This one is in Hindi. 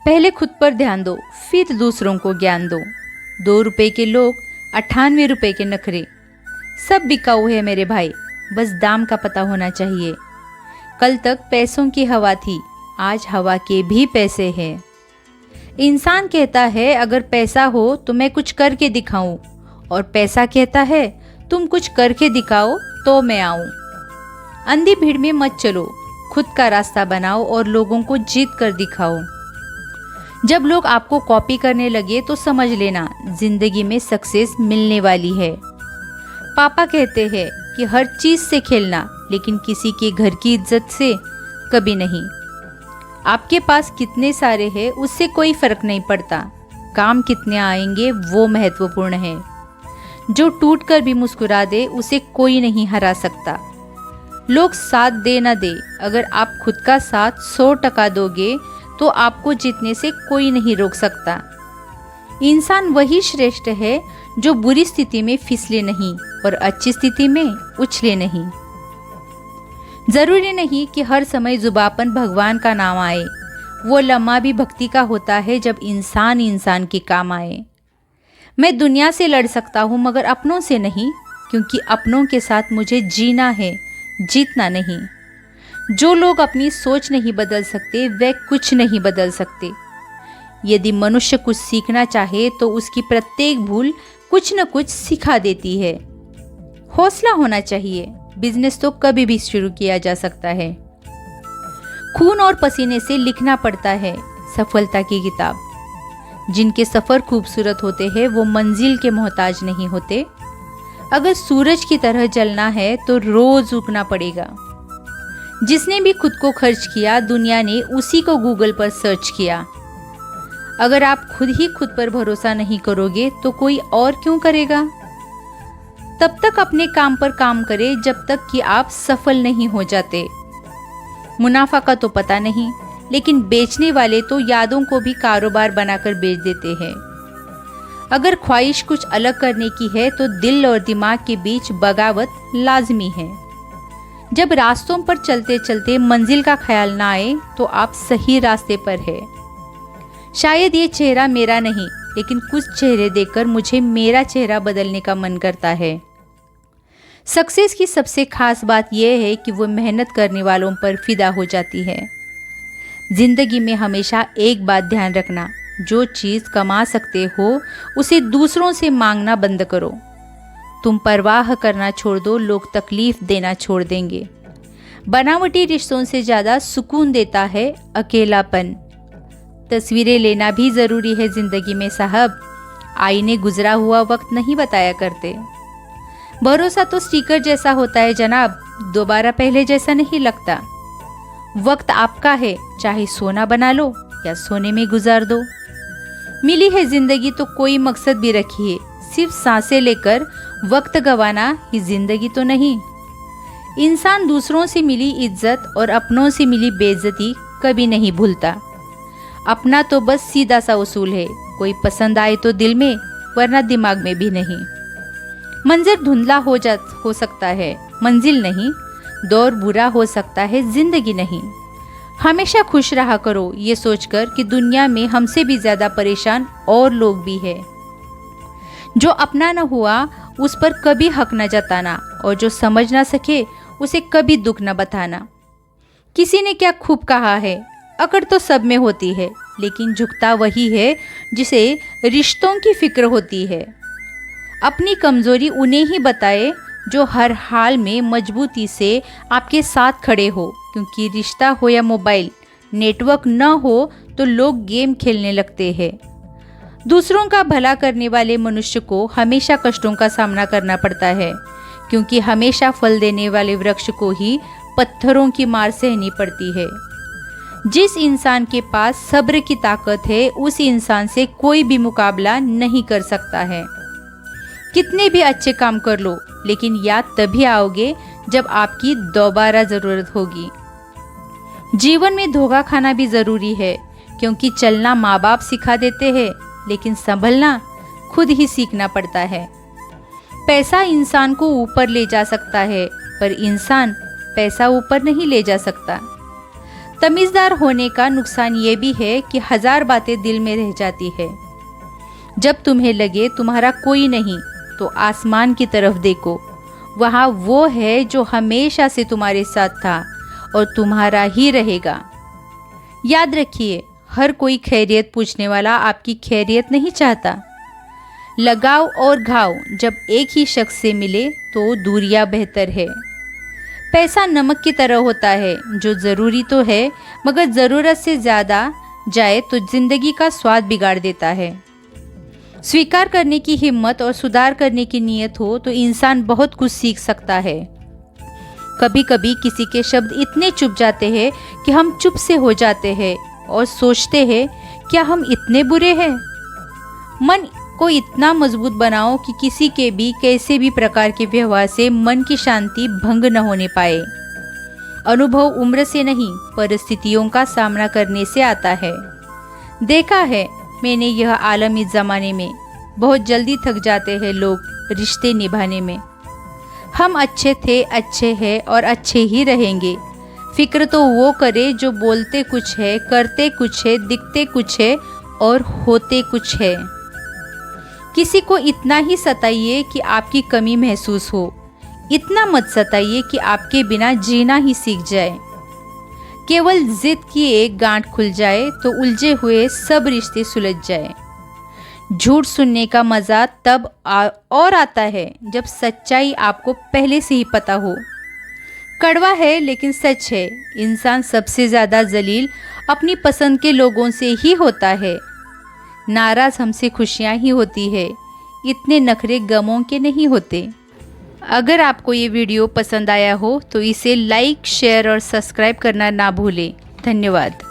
पहले खुद पर ध्यान दो, फिर दूसरों को ज्ञान दो। 2 रुपए के लोग, 98 रुपए के नखरे। सब बिकाऊ है मेरे भाई, बस दाम का पता होना चाहिए। कल तक पैसों की हवा थी, आज हवा के भी पैसे हैं। इंसान कहता है अगर पैसा हो तो मैं कुछ करके दिखाऊं, और पैसा कहता है तुम कुछ करके दिखाओ तो मैं आऊं। अंधी भीड़ में मत चलो, खुद का रास्ता बनाओ और लोगों को जीत कर दिखाओ। जब लोग आपको कॉपी करने लगे तो समझ लेना जिंदगी में सक्सेस मिलने वाली है। पापा कहते हैं कि हर चीज से खेलना, लेकिन किसी के घर की इज्जत से कभी नहीं। आपके पास कितने सारे हैं उससे कोई फर्क नहीं पड़ता, काम कितने आएंगे वो महत्वपूर्ण है। जो टूट कर भी मुस्कुरा दे उसे कोई नहीं हरा सकता। लोग साथ दे ना दे, अगर आप खुद का साथ 100% दोगे तो आपको जीतने से कोई नहीं रोक सकता। इंसान वही श्रेष्ठ है जो बुरी स्थिति में फिसले नहीं और अच्छी स्थिति में उछले नहीं। जरूरी नहीं कि हर समय जुबान पर भगवान का नाम आए, वो लम्हा भी भक्ति का होता है जब इंसान इंसान के काम आए। मैं दुनिया से लड़ सकता हूँ मगर अपनों से नहीं, क्योंकि अपनों के साथ मुझे जीना है, जीतना नहीं। जो लोग अपनी सोच नहीं बदल सकते वे कुछ नहीं बदल सकते। यदि मनुष्य कुछ सीखना चाहे तो उसकी प्रत्येक भूल कुछ न कुछ सिखा देती है। हौसला होना चाहिए, बिजनेस तो कभी भी शुरू किया जा सकता है। खून और पसीने से लिखना पड़ता है सफलता की किताब। जिनके सफर खूबसूरत होते हैं वो मंजिल के मोहताज नहीं होते। अगर सूरज की तरह जलना है तो रोज उगना पड़ेगा। जिसने भी खुद को खर्च किया दुनिया ने उसी को गूगल पर सर्च किया। अगर आप खुद ही खुद पर भरोसा नहीं करोगे तो कोई और क्यों करेगा। तब तक अपने काम पर काम करें जब तक कि आप सफल नहीं हो जाते। मुनाफा का तो पता नहीं, लेकिन बेचने वाले तो यादों को भी कारोबार बनाकर बेच देते हैं। अगर ख्वाहिश कुछ अलग करने की है तो दिल और दिमाग के बीच बगावत लाजमी है। जब रास्तों पर चलते चलते मंजिल का ख्याल ना आए तो आप सही रास्ते पर है। शायद ये चेहरा मेरा नहीं, लेकिन कुछ चेहरे देखकर मुझे मेरा चेहरा बदलने का मन करता है। सक्सेस की सबसे खास बात यह है कि वो मेहनत करने वालों पर फिदा हो जाती है। जिंदगी में हमेशा एक बात ध्यान रखना, जो चीज़ कमा सकते हो उसे दूसरों से मांगना बंद करो। तुम परवाह करना छोड़ दो, लोग तकलीफ देना छोड़ देंगे। बनावटी रिश्तों से ज़्यादा सुकून देता है अकेलापन। तस्वीरें लेना भी ज़रूरी है ज़िंदगी में साहब, आईने गुजरा हुआ वक्त नहीं बताया करते। भरोसा तो स्टिकर जैसा होता है जनाब, दोबारा पहले जैसा नहीं लगता। वक्त आपका है, चाहे सोना बना लो या सोने में गुजार दो। मिली है जिंदगी तो कोई मकसद भी रखिए, सिर्फ सांसें लेकर वक्त गंवाना ही जिंदगी तो नहीं। इंसान दूसरों से मिली इज्जत और अपनों से मिली बेइज्जती कभी नहीं भूलता। अपना तो बस सीधा सा उसूल है, कोई पसंद आए तो दिल में, वरना दिमाग में भी नहीं। मंजर धुंधला हो सकता है, मंजिल नहीं। दौर बुरा हो सकता है, जिंदगी नहीं। हमेशा खुश रहा करो ये सोचकर कि दुनिया में हमसे भी ज्यादा परेशान और लोग भी हैं। जो अपना न हुआ उस पर कभी हक न जताना, और जो समझ ना सके उसे कभी दुख न बताना। किसी ने क्या खूब कहा है, अकड़ तो सब में होती है, लेकिन झुकता वही है जिसे रिश्तों की फिक्र होती है। अपनी कमजोरी उन्हें ही बताए जो हर हाल में मजबूती से आपके साथ खड़े हो, क्योंकि रिश्ता हो या मोबाइल, नेटवर्क न हो तो लोग गेम खेलने लगते हैं। दूसरों का भला करने वाले मनुष्य को हमेशा कष्टों का सामना करना पड़ता है, क्योंकि हमेशा फल देने वाले वृक्ष को ही पत्थरों की मार सहनी पड़ती है। जिस इंसान के पास सब्र की ताकत है उस इंसान से कोई भी मुकाबला नहीं कर सकता है। कितने भी अच्छे काम कर लो, लेकिन याद तभी आओगे जब आपकी दोबारा जरूरत होगी। जीवन में धोखा खाना भी जरूरी है, क्योंकि चलना माँ बाप सिखा देते हैं, लेकिन संभलना खुद ही सीखना पड़ता है। पैसा इंसान को ऊपर ले जा सकता है, पर इंसान पैसा ऊपर नहीं ले जा सकता। तमीज़दार होने का नुकसान ये भी है कि 1000 बातें दिल में रह जाती है। जब तुम्हें लगे तुम्हारा कोई नहीं तो आसमान की तरफ देखो, वहाँ वो है जो हमेशा से तुम्हारे साथ था और तुम्हारा ही रहेगा। याद रखिए, हर कोई खैरियत पूछने वाला आपकी खैरियत नहीं चाहता। लगाव और घाव जब एक ही शख्स से मिले तो दूरियां बेहतर है। पैसा नमक की तरह होता है, जो ज़रूरी तो है मगर ज़रूरत से ज़्यादा जाए तो ज़िंदगी का स्वाद बिगाड़ देता है। स्वीकार करने की हिम्मत और सुधार करने की नीयत हो तो इंसान बहुत कुछ सीख सकता है। कभी कभी किसी के शब्द इतने चुप जाते हैं कि हम चुप से हो जाते हैं और सोचते हैं, क्या हम इतने बुरे हैं? मन को इतना मजबूत बनाओ कि किसी के भी कैसे भी प्रकार के व्यवहार से मन की शांति भंग न होने पाए। अनुभव उम्र से नहीं, परिस्थितियों का सामना करने से आता है। देखा है मैंने यह आलम, इस ज़माने में बहुत जल्दी थक जाते हैं लोग रिश्ते निभाने में। हम अच्छे थे, अच्छे हैं और अच्छे ही रहेंगे। फिक्र तो वो करे जो बोलते कुछ है, करते कुछ है, दिखते कुछ है और होते कुछ है। किसी को इतना ही सताइए कि आपकी कमी महसूस हो, इतना मत सताइए कि आपके बिना जीना ही सीख जाए। केवल जिद की एक गांठ खुल जाए तो उलझे हुए सब रिश्ते सुलझ जाए। झूठ सुनने का मज़ा तब और आता है जब सच्चाई आपको पहले से ही पता हो। कड़वा है लेकिन सच है, इंसान सबसे ज़्यादा जलील अपनी पसंद के लोगों से ही होता है। नाराज़ हमसे खुशियाँ ही होती है, इतने नखरे गमों के नहीं होते। अगर आपको ये वीडियो पसंद आया हो तो इसे लाइक, शेयर और सब्सक्राइब करना ना भूलें। धन्यवाद।